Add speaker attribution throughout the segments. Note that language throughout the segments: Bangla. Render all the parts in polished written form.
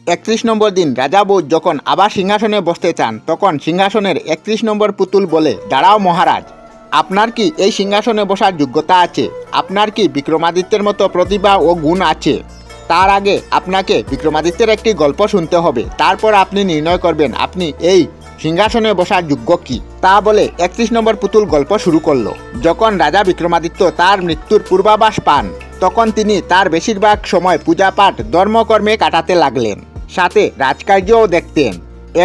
Speaker 1: 31 নম্বর দিন রাজা বৌদ্ধ যখন আবার সিংহাসনে বসতে চান তখন সিংহাসনের 31 নম্বর পুতুল বলে, দাঁড়াও মহারাজ, আপনার কি এই সিংহাসনে বসার যোগ্যতা আছে? আপনার কি বিক্রমাদিত্যের মতো প্রতিভা ও গুণ আছে? তার আগে আপনাকে বিক্রমাদিত্যের একটি গল্প শুনতে হবে, তারপর আপনি নির্ণয় করবেন আপনি এই সিংহাসনে বসার যোগ্য কি। তা বলে 31 নম্বর পুতুল গল্প শুরু করলো। যখন রাজা বিক্রমাদিত্য তার মৃত্যুর পূর্বাভাস পান তখন তিনি তার বেশিরভাগ সময় পূজাপাঠ ধর্মকর্মে কাটাতে লাগলেন, সাথে রাজকার্যও দেখতেন।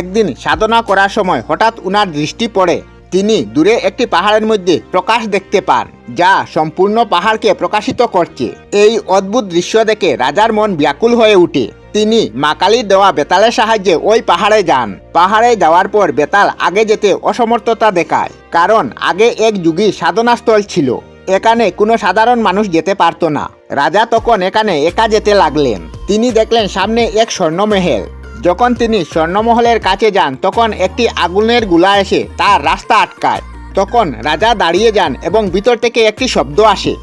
Speaker 1: একদিন সাধনা করার সময় হঠাৎ উনার দৃষ্টি পড়ে, তিনি দূরে একটি পাহাড়ের মধ্যে প্রকাশ দেখতে পান যা সম্পূর্ণ পাহাড়কে প্রকাশিত করছে। এই অদ্ভুত দৃশ্য দেখে রাজার মন ব্যাকুল হয়ে উঠে। তিনি মা কালীর দেওয়া বেতালের সাহায্যে ওই পাহাড়ে যান। পাহাড়ে যাওয়ার পর বেতাল আগে যেতে অসমর্থতা দেখায়, কারণ আগে এক যুগী সাধনাস্থল ছিল, এখানে কোনো সাধারণ মানুষ যেতে পারত না। রাজা তখন এখানে একা যেতে লাগলেন। তিনি দেখলেন সামনে এক স্বর্ণমহল। যখন তিনি স্বর্ণমহলের কাছে যান তখন একটি আগুনের গোলা এসে তার রাস্তা আটকায়। তখন রাজা দাঁড়িয়ে যান এবং ভিতর থেকে একটি শব্দ আসে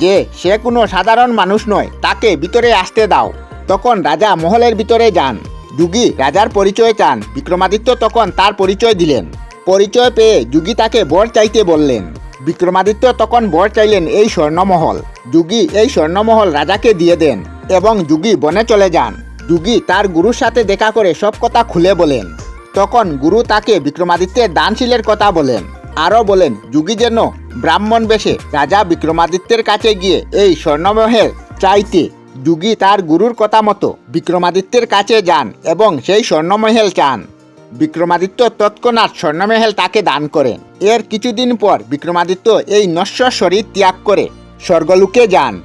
Speaker 1: যে সে কোনো সাধারণ মানুষ নয়, তাকে ভিতরে আসতে দাও। তখন রাজা মহলের ভিতরে যান। যুগী রাজার পরিচয় চান। বিক্রমাদিত্য তখন তার পরিচয় দিলেন। পরিচয় পেয়ে যুগী তাকে বর চাইতে বললেন। বিক্রমাদিত্য তখন বর চাইলেন এই স্বর্ণমহল। যুগী এই স্বর্ণমহল রাজাকে দিয়ে দেন এবং যুগী বনে চলে যান। যুগী তার গুরুর সাথে দেখা করে সব কথা খুলে বলেন। তখন গুরু তাকে বিক্রমাদিত্যের দানশীলের কথা বলেন। আরও বলেন যুগী যেন ব্রাহ্মণ বেশে রাজা বিক্রমাদিত্যের কাছে গিয়ে এই স্বর্ণমহল চাইতে। যুগী তার গুরুর কথা মতো বিক্রমাদিত্যের কাছে যান এবং সেই স্বর্ণমহল চান। বিক্রমাদিত্য তৎক্ষণাৎ স্বর্ণমহল তাকে দান করেন। এর কিছুদিন পর বিক্রমাদিত্য এই নশ্বর শরীর ত্যাগ করে স্বর্গলোকে যান।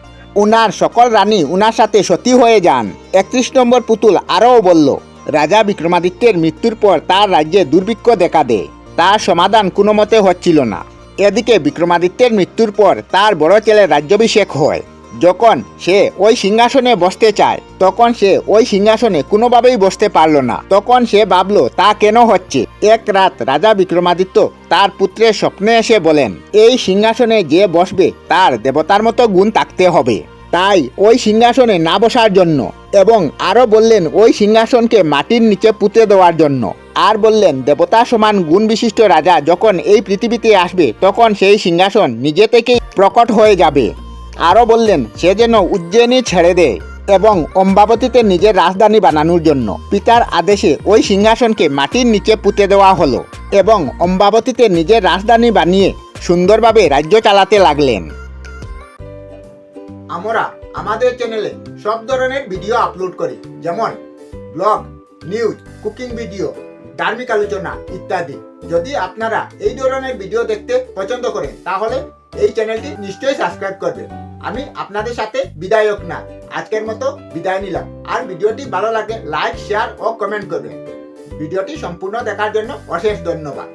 Speaker 1: উনার সকল রানী উনার সাথে সতী হয়ে যান। 31 নম্বর পুতুল আরও বলল, রাজা বিক্রমাদিত্যের মৃত্যুর পর তার রাজ্যে দুর্ভিক্ষ দেখা দেয়। তার সমাধান কোনো মতে হচ্ছিল না। এদিকে বিক্রমাদিত্যের মৃত্যুর পর তার বড় ছেলের রাজ্যাভিষেক হয়। যখন সে ওই সিংহাসনে বসতে চায় তখন সে ওই সিংহাসনে কোনোভাবেই বসতে পারল না। তখন সে ভাবল তা কেন হচ্ছে। এক রাত রাজা বিক্রমাদিত্য তার পুত্রের স্বপ্নে এসে বলেন, এই সিংহাসনে যে বসবে তার দেবতার মতো গুণ থাকতে হবে, তাই ওই সিংহাসনে না বসার জন্য। এবং আরও বললেন ওই সিংহাসনকে মাটির নিচে পুঁতে দেওয়ার জন্য। আর বললেন দেবতা সমান গুণ বিশিষ্ট রাজা যখন এই পৃথিবীতে আসবে তখন সেই সিংহাসন নিজে থেকেই প্রকট হয়ে যাবে। আরও বললেন সে যেন উজ্জয়িনী ছেড়ে দেয় এবং অম্বাবতীতে নিজের রাজধানী বানানোর জন্য। পিতার আদেশে ওই সিংহাসনকে মাটির নিচে পুঁতে দেওয়া হলো এবং অম্বাবতীতে নিজের রাজধানী বানিয়ে সুন্দরভাবে রাজ্য চালাতে লাগলেন। আমরা আমাদের চ্যানেলে সব ধরনের ভিডিও আপলোড করি, যেমন ব্লগ, নিউজ, কুকিং ভিডিও, ধার্মিক আলোচনা ইত্যাদি। যদি আপনারা এই ধরনের ভিডিও দেখতে পছন্দ করেন তাহলে এই চ্যানেলটি নিশ্চয়ই সাবস্ক্রাইব করবেন। আমি আপনাদের সাথে বিদায়ক না, আজকের মতো বিদায় নিলাম। আর ভিডিওটি ভালো লাগলে লাইক, শেয়ার ও কমেন্ট করবেন। ভিডিওটি সম্পূর্ণ দেখার জন্য অশেষ ধন্যবাদ।